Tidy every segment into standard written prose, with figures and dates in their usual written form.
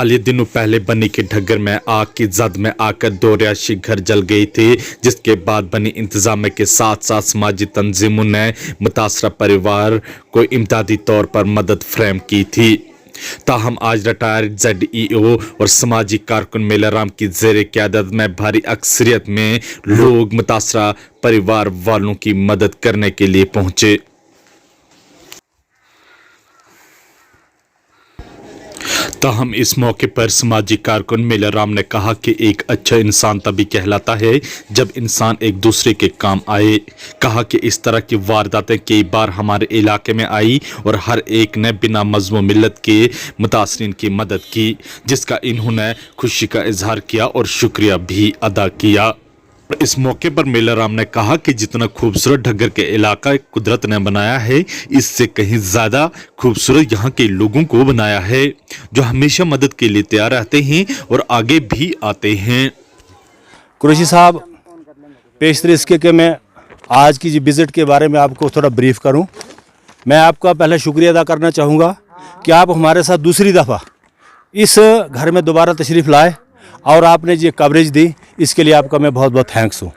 हाल ही दिनों पहले बनी के ढग्गर में आग की जद में आकर दो रिहायशी घर जल गई थी, जिसके बाद बनी इंतजामिया के साथ साथ समाजी तंजीमों ने मुतासरा परिवार को इमदादी तौर पर मदद फ्रेम की थी। ताहम आज रिटायर्ड ZEO और समाजी कारकुन मेला राम की ज़ेरे क़यादत में भारी अक्सरियत में लोग मुतासरा परिवार वालों की मदद करने के लिए पहुंचे। ताहम इस मौके पर समाजी कारकुन मेला राम ने कहा कि एक अच्छा इंसान तभी कहलाता है जब इंसान एक दूसरे के काम आए। कहा कि इस तरह की वारदातें कई बार हमारे इलाके में आई और हर एक ने बिना मज़मूम मिल्लत के मुतासरीन की मदद की, जिसका इन्होंने खुशी का इजहार किया और शुक्रिया भी अदा किया। इस मौके पर मेला राम ने कहा कि जितना खूबसूरत ढग्गर के इलाका कुदरत ने बनाया है, इससे कहीं ज़्यादा खूबसूरत यहाँ के लोगों को बनाया है, जो हमेशा मदद के लिए तैयार रहते हैं और आगे भी आते हैं। कुरैशी साहब, पेशतर इसके कि मैं आज की जो विज़िट के बारे में आपको थोड़ा ब्रीफ करूं। मैं आपका पहले शुक्रिया अदा करना चाहूँगा कि आप हमारे साथ दूसरी दफ़ा इस घर में दोबारा तशरीफ़ लाए और आपने ये कवरेज दी, इसके लिए आपका मैं बहुत बहुत थैंक्स हूँ।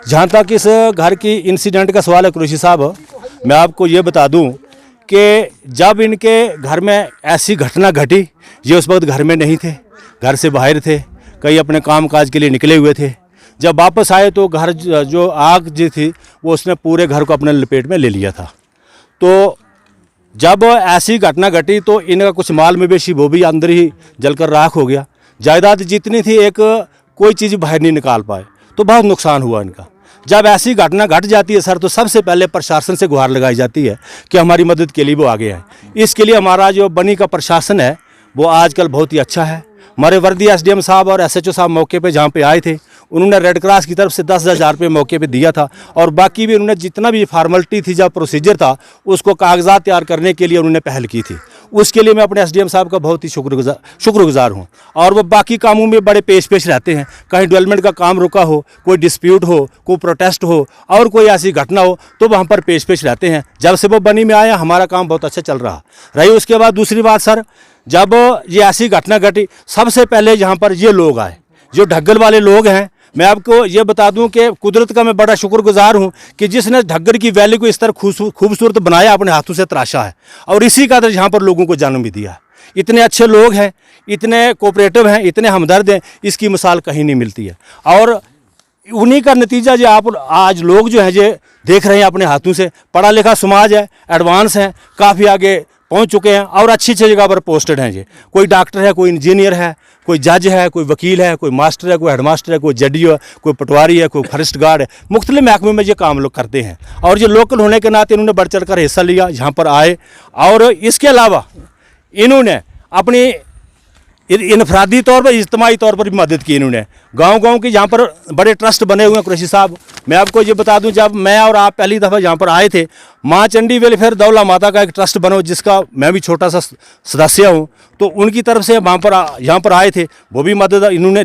जहाँ तक इस घर की इंसिडेंट का सवाल है कुरैशी साहब, मैं आपको ये बता दूँ कि जब इनके घर में ऐसी घटना घटी, ये उस वक्त घर में नहीं थे, घर से बाहर थे, कई अपने काम काज के लिए निकले हुए थे। जब वापस आए तो घर जो आग जी थी वो उसने पूरे घर को अपने लपेट में ले लिया था। तो जब ऐसी घटना घटी तो इनका कुछ माल मवेशी वो भी अंदर ही जलकर राख हो गया। जायदाद जितनी थी एक कोई चीज़ बाहर नहीं निकाल पाए, तो बहुत नुकसान हुआ इनका। जब ऐसी घटना घट जाती है सर, तो सबसे पहले प्रशासन से गुहार लगाई जाती है कि हमारी मदद के लिए वो आगे आए। इसके लिए हमारा जो बनी का प्रशासन है वो आजकल बहुत ही अच्छा है। हमारे वर्दी SDM साहब और SHO साहब मौके पे जहाँ पे आए थे, उन्होंने रेड क्रॉस की तरफ से 10,000 रुपये मौके पे दिया था और बाकी भी उन्होंने जितना भी फॉर्मेलिटी थी, जब प्रोसीजर था, उसको कागजात तैयार करने के लिए उन्होंने पहल की थी। उसके लिए मैं अपने SDM साहब का बहुत ही शुक्रगुजार हूँ। और वो बाकी कामों में बड़े पेश रहते हैं। कहीं डेवलपमेंट का काम रुका हो, कोई डिस्प्यूट हो, कोई प्रोटेस्ट हो और कोई ऐसी घटना हो, तो वहाँ पर पेश रहते हैं। जब से वो बनी में आया हमारा काम बहुत अच्छा चल रहा रही। उसके बाद दूसरी बात सर, जब ये ऐसी घटना घटी, सबसे पहले यहाँ पर ये लोग आए जो ढग्गल वाले लोग हैं। मैं आपको ये बता दूं कि कुदरत का मैं बड़ा शुक्रगुजार हूं कि जिसने ढग्गर की वैली को इस तरह खूबसूरत बनाया, अपने हाथों से तराशा है और इसी का यहाँ पर लोगों को जन्म भी दिया है। इतने अच्छे लोग हैं, इतने कोऑपरेटिव हैं, इतने हमदर्द हैं, इसकी मिसाल कहीं नहीं मिलती है। और उन्हीं का नतीजा जो आप आज लोग जो हैं ये देख रहे हैं अपने हाथों से। पढ़ा लिखा समाज है, एडवांस है, काफ़ी आगे पहुंच चुके हैं और अच्छी अच्छी जगह पर पोस्टेड हैं। ये कोई डॉक्टर है, कोई इंजीनियर है, कोई जज है, कोई वकील है, कोई मास्टर है, कोई हेडमास्टर है, कोई ZDO है, कोई पटवारी है, कोई फॉरेस्ट गार्ड है। मुख्तलिफ महकमे में ये काम लोग करते हैं और ये लोकल होने के नाते इन्होंने बढ़ चढ़ कर हिस्सा लिया, यहाँ पर आए। और इसके अलावा इन्होंने अपनी इनफरादी तौर पर, इज्तिमाई तौर पर भी मदद की। इन्होंने गांव की यहाँ पर बड़े ट्रस्ट बने हुए हैं कुरैशी साहब। मैं आपको ये बता दूं, जब मैं और आप पहली दफ़ा यहाँ पर आए थे, माँ चंडी वेलफेयर दौला माता का एक ट्रस्ट बना, जिसका मैं भी छोटा सा सदस्य हूँ, तो उनकी तरफ से वहाँ पर यहाँ पर आए थे, वो भी मदद इन्होंने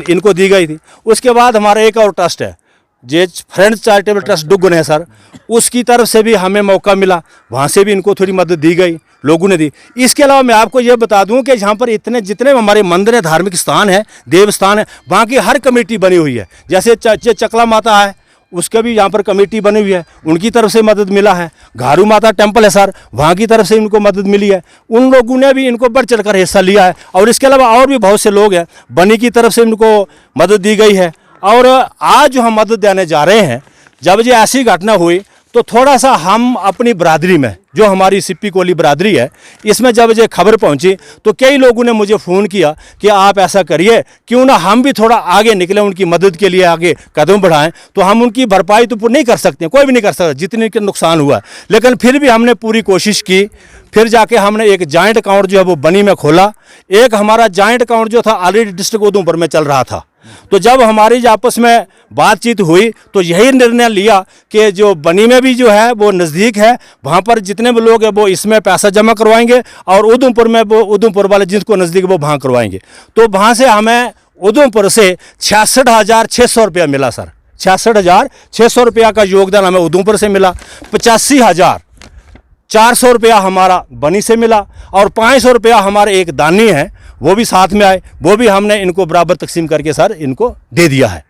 इनको दी गई थी। उसके बाद हमारा एक और ट्रस्ट है, जे फ्रेंड्स चैरिटेबल ट्रस्ट डुगन है सर, उसकी तरफ से भी हमें मौका मिला, वहाँ से भी इनको थोड़ी मदद दी गई, लोगों ने दी। इसके अलावा मैं आपको ये बता दूं कि यहाँ पर इतने जितने हमारे मंदिर हैं, धार्मिक स्थान है, देव स्थान है, वहाँ की हर कमेटी बनी हुई है। जैसे चकला माता है, उसका भी यहाँ पर कमेटी बनी हुई है, उनकी तरफ से मदद मिला है। घारू माता टेम्पल है सर, वहाँ की तरफ से इनको मदद मिली है, उन लोगों ने भी इनको बढ़ चढ़ कर हिस्सा लिया है। और इसके अलावा और भी बहुत से लोग हैं, बनी की तरफ से इनको मदद दी गई है। और आज जो हम मदद देने जा रहे हैं, जब ये ऐसी घटना हुई तो थोड़ा सा हम अपनी बरादरी में, जो हमारी सिप्पी कोली बरादरी है, इसमें जब ये खबर पहुंची तो कई लोगों ने मुझे फ़ोन किया कि आप ऐसा करिए, क्यों ना हम भी थोड़ा आगे निकलें, उनकी मदद के लिए आगे कदम बढ़ाएं। तो हम उनकी भरपाई तो नहीं कर सकते, कोई भी नहीं कर सकता जितने के नुकसान हुआ, लेकिन फिर भी हमने पूरी कोशिश की। फिर जाके हमने एक जॉइंट अकाउंट जो है वो बनी में खोला। एक हमारा जॉइंट अकाउंट जो था ऑलरेडी डिस्ट्रिक्ट उधमपुर में चल रहा था। तो जब हमारी आपस में बातचीत हुई तो यही निर्णय लिया कि जो बनी में भी जो है वो नज़दीक है, वहाँ पर जितने भी लोग हैं वो इसमें पैसा जमा करवाएंगे और उधमपुर में वो उधमपुर वाले जिनको नज़दीक वो वहाँ करवाएंगे। तो वहाँ से हमें उधमपुर से 66,600 रुपया मिला सर। 66,600 रुपया का योगदान हमें उधमपुर से मिला। 85,400 रुपया हमारा बनी से मिला और 500 रुपया हमारे एक दानी है वो भी साथ में आए, वो भी हमने इनको बराबर तकसीम करके सर इनको दे दिया है।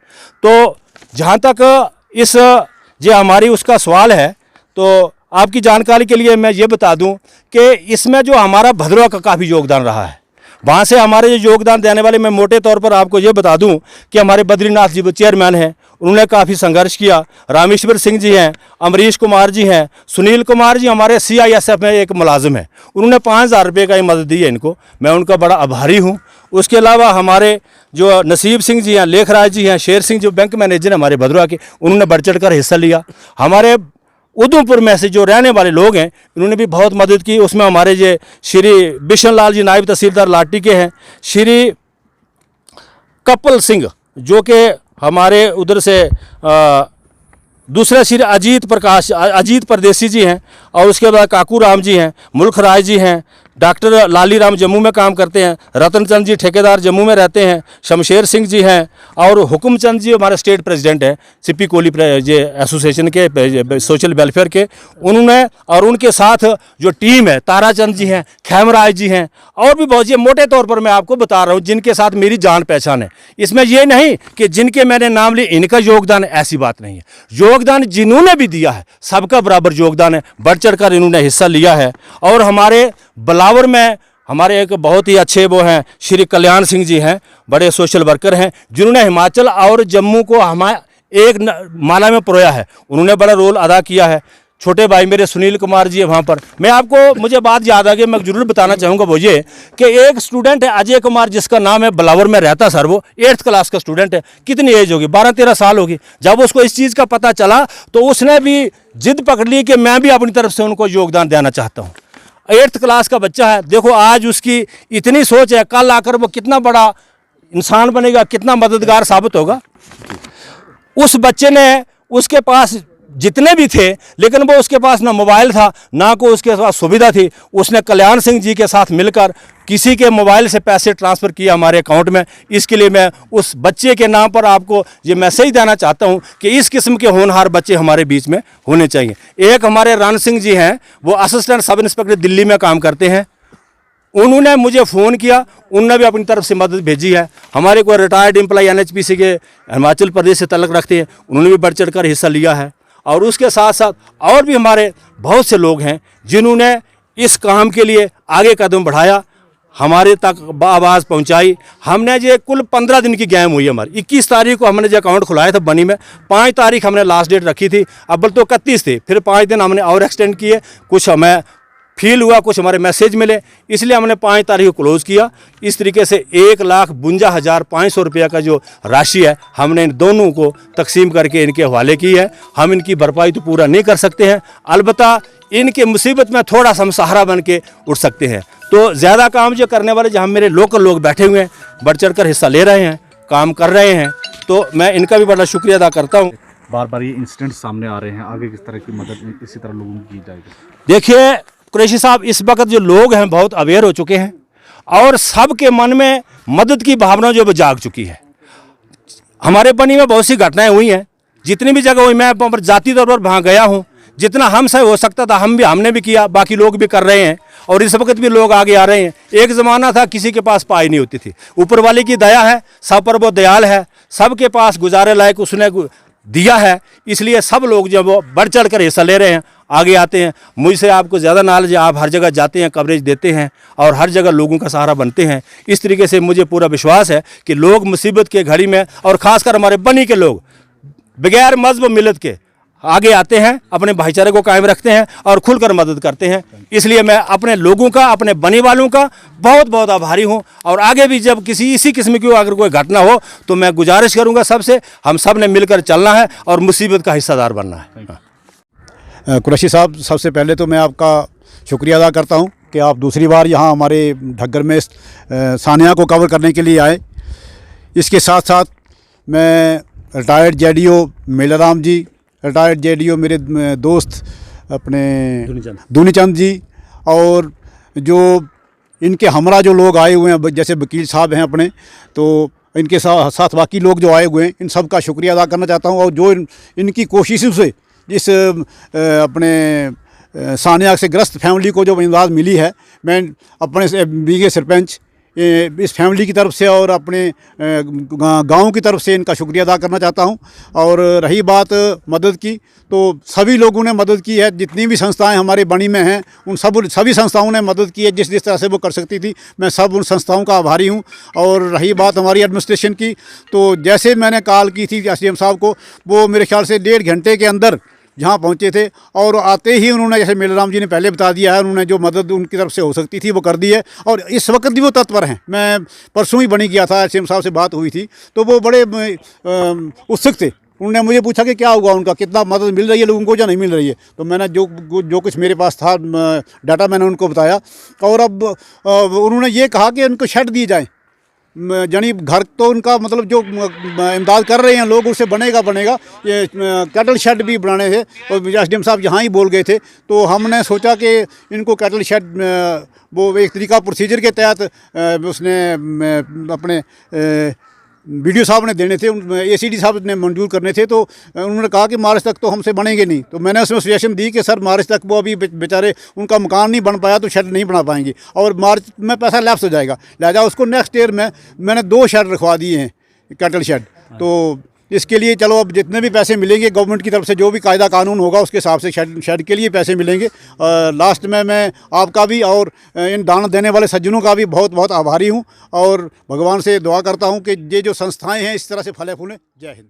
तो जहाँ तक इस जो हमारी उसका सवाल है, तो आपकी जानकारी के लिए मैं ये बता दूं कि इसमें जो हमारा भद्रवा का काफ़ी योगदान रहा है, वहाँ से हमारे जो योगदान देने वाले, मैं मोटे तौर पर आपको ये बता दूं कि हमारे बद्रीनाथ जी वो चेयरमैन हैं, उन्होंने काफ़ी संघर्ष किया। रामेश्वर सिंह जी हैं, अमरीश कुमार जी हैं, सुनील कुमार जी हमारे CISF में एक मुलाजिम है, उन्होंने 5,000 रुपये का ही मदद दी है इनको, मैं उनका बड़ा आभारी हूँ। उसके अलावा हमारे जो नसीब सिंह जी हैं, लेखराज जी हैं, शेर सिंह जो बैंक मैनेजर हैं हमारे भद्रवा के, उन्होंने बढ़ चढ़ कर हिस्सा लिया। हमारे उधमपुर में से जो रहने वाले लोग हैं इन्होंने भी बहुत मदद की। उसमें हमारे ये श्री बिशन लाल जी नायब तहसीलदार लाटी के हैं, श्री कपिल सिंह जो कि हमारे उधर से दूसरे श्री अजीत परदेसी जी हैं, और उसके बाद काकू राम जी हैं, मुल्क राय जी हैं, डॉक्टर लाली राम जम्मू में काम करते हैं, रतन चंद जी ठेकेदार जम्मू में रहते हैं, शमशेर सिंह जी हैं, और हुकुम चंद जी हमारे स्टेट प्रेसिडेंट हैं सिप्पी कोली ये एसोसिएशन के सोशल वेलफेयर के, उन्होंने और उनके साथ जो टीम है, ताराचंद जी हैं, खैमराज जी हैं, और भी बहुत, ये मोटे तौर पर मैं आपको बता रहा हूँ जिनके साथ मेरी जान पहचान है। इसमें ये नहीं कि जिनके मैंने नाम लिए इनका योगदान, ऐसी बात नहीं है। योगदान जिन्होंने भी दिया है सबका बराबर योगदान है, बढ़ चढ़ कर इन्होंने हिस्सा लिया है। और हमारे बलावर में हमारे एक बहुत ही अच्छे वो हैं श्री कल्याण सिंह जी हैं, बड़े सोशल वर्कर हैं, जिन्होंने हिमाचल और जम्मू को हमारे एक माला में परोया है, उन्होंने बड़ा रोल अदा किया है। छोटे भाई मेरे सुनील कुमार जी है वहाँ पर। मैं आपको, मुझे बात याद आ गई, मैं जरूर बताना चाहूँगा वो ये कि एक स्टूडेंट है अजय कुमार, जिसका नाम है, बलावर में रहता सर, वो 8th क्लास का स्टूडेंट है। कितनी एज होगी? 12-13 साल होगी। जब उसको इस चीज़ का पता चला तो उसने भी जिद पकड़ ली कि मैं भी अपनी तरफ से उनको योगदान देना चाहता हूँ। 8th क्लास का बच्चा है, देखो आज उसकी इतनी सोच है, कल आकर वो कितना बड़ा इंसान बनेगा, कितना मददगार साबित होगा। उस बच्चे ने, उसके पास जितने भी थे, लेकिन वो उसके पास ना मोबाइल था ना कोई उसके पास सुविधा थी, उसने कल्याण सिंह जी के साथ मिलकर किसी के मोबाइल से पैसे ट्रांसफ़र किए हमारे अकाउंट में। इसके लिए मैं उस बच्चे के नाम पर आपको ये मैसेज देना चाहता हूँ कि इस किस्म के होनहार बच्चे हमारे बीच में होने चाहिए। एक हमारे रान सिंह जी हैं, वो असिस्टेंट सब इंस्पेक्टर दिल्ली में काम करते हैं, उन्होंने मुझे फ़ोन किया, उन्होंने भी अपनी तरफ से मदद भेजी है। हमारे कोई रिटायर्ड एम्प्लॉय NHPC के हिमाचल प्रदेश से तल्लक रखते हैं, उन्होंने भी बढ़ चढ़ कर हिस्सा लिया है। और उसके साथ साथ और भी हमारे बहुत से लोग हैं जिन्होंने इस काम के लिए आगे कदम बढ़ाया, हमारे तक आवाज़ पहुंचाई। हमने ये कुल 15 दिन की गेम हुई हमारी। 21 तारीख को हमने जो अकाउंट खुलाया था बनी में, 5 तारीख हमने लास्ट डेट रखी थी, अव्वल तो 31 थी, फिर 5 दिन हमने और एक्सटेंड किए। कुछ हमें फील हुआ, कुछ हमारे मैसेज मिले, इसलिए हमने 5 तारीख को क्लोज़ किया। इस तरीके से 1,52,500 रुपये का जो राशि है हमने इन दोनों को तकसीम करके इनके हवाले की है। हम इनकी भरपाई तो पूरा नहीं कर सकते हैं, अलबत्ता इनके मुसीबत में थोड़ा सा हम सहारा बन के उठ सकते हैं। तो ज़्यादा काम जो करने वाले, जहाँ मेरे लोकल लोग बैठे हुए हैं, बढ़ चढ़ कर हिस्सा ले रहे हैं, काम कर रहे हैं, तो मैं इनका भी बड़ा शुक्रिया अदा करता हूँ। बार बार ये इंसिडेंट सामने आ रहे हैं, आगे किस तरह की मदद इसी तरह लोगों की जाएगी? देखिए कुरैशी साहब, इस वक्त जो लोग हैं बहुत अवेयर हो चुके हैं और सबके मन में मदद की भावना जो है जाग चुकी है। हमारे बनी में बहुत सी घटनाएं हुई हैं, जितनी भी जगह हुई, मैं जाती तौर पर वहाँ गया हूँ, जितना हमसे हो सकता था हमने भी किया, बाकी लोग भी कर रहे हैं और इस वक्त भी लोग आगे आ रहे हैं। एक ज़माना था किसी के पास पाई नहीं होती थी, ऊपर वाले की दया है, सब पर वो दयाल है, सबके पास गुजारे लायक उसने दिया है, इसलिए सब लोग जब वो बढ़ चढ़ कर हिस्सा ले रहे हैं, आगे आते हैं। मुझसे आपको ज़्यादा नॉलेज है, आप हर जगह जाते हैं, कवरेज देते हैं और हर जगह लोगों का सहारा बनते हैं। इस तरीके से मुझे पूरा विश्वास है कि लोग मुसीबत के घड़ी में, और ख़ासकर हमारे बनी के लोग बगैर मज़हब मिलत के आगे आते हैं, अपने भाईचारे को कायम रखते हैं और खुलकर मदद करते हैं। इसलिए मैं अपने लोगों का, अपने बनी वालों का बहुत बहुत आभारी हूं। और आगे भी जब किसी इसी किस्म की अगर कोई घटना हो तो मैं गुजारिश करूंगा सबसे, हम सब ने मिलकर चलना है और मुसीबत का हिस्सेदार बनना है। कुरैशी साहब, सबसे पहले तो मैं आपका शुक्रिया अदा करता हूं कि आप दूसरी बार यहां हमारे ढग्गर में सानिया को कवर करने के लिए आए। इसके साथ साथ मैं रिटायर्ड JDO मेलाराम जी, रिटायर्ड JDO मेरे दोस्त अपने दूनीचंद जी, और जो इनके हमरा जो लोग आए हुए हैं, जैसे वकील साहब हैं अपने, तो इनके साथ बाकी लोग जो आए हुए हैं, इन सब का शुक्रिया अदा करना चाहता हूं। और जो इनकी कोशिशों से जिस अपने सानिया से ग्रस्त फैमिली को जो इमदाद मिली है, मैं अपने बीगे सरपंच इस फैमिली की तरफ से और अपने गांव की तरफ से इनका शुक्रिया अदा करना चाहता हूं। और रही बात मदद की, तो सभी लोगों ने मदद की है, जितनी भी संस्थाएं हमारे बणी में हैं उन सभी संस्थाओं ने मदद की है जिस जिस तरह से वो कर सकती थी। मैं सब उन संस्थाओं का आभारी हूं। और रही बात हमारी एडमिनिस्ट्रेशन की, तो जैसे मैंने कॉल की थी एसडीएम साहब को, वो मेरे ख्याल से 1.5 घंटे के अंदर यहाँ पहुँचे थे और आते ही उन्होंने, जैसे मेलाराम जी ने पहले बता दिया है, उन्होंने जो मदद उनकी तरफ से हो सकती थी वो कर दी है। और इस वक्त भी वो तत्पर हैं। मैं परसों ही बनी गया था, एसडीएम साहब से बात हुई थी, तो वो बड़े उत्सुक थे। उन्होंने मुझे पूछा कि क्या हुआ, उनका कितना मदद मिल रही है लोगों को या नहीं मिल रही है। तो मैंने जो कुछ मेरे पास था डाटा मैंने उनको बताया। और अब उन्होंने ये कहा कि उनको शेड दिए जाएँ, यानी घर तो उनका मतलब जो इमदाद कर रहे हैं लोग, उससे बनेगा। ये कैटल शेड भी बनाने थे और एसडीएम साहब यहाँ ही बोल गए थे। तो हमने सोचा कि इनको कैटल शेड वो एक तरीका प्रोसीजर के तहत उसने अपने वीडियो साहब ने देने थे, एसीडी साहब ने मंजूर करने थे। तो उन्होंने कहा कि मार्च तक तो हमसे बनेंगे नहीं। तो मैंने उसमें सजेशन दी कि सर मार्च तक वो अभी बेचारे उनका मकान नहीं बन पाया तो शेड नहीं बना पाएंगे और मार्च में पैसा लैप्स हो जाएगा, लिहाजा उसको नेक्स्ट ईयर में मैंने 2 शेड रखवा दिए हैं, कैटल शेड। तो इसके लिए चलो अब जितने भी पैसे मिलेंगे गवर्नमेंट की तरफ से, जो भी कायदा कानून होगा उसके हिसाब से शेड के लिए पैसे मिलेंगे। लास्ट में मैं आपका भी और इन दान देने वाले सज्जनों का भी बहुत बहुत आभारी हूं और भगवान से दुआ करता हूं कि ये जो संस्थाएं हैं इस तरह से फले फूलें। जय हिंद।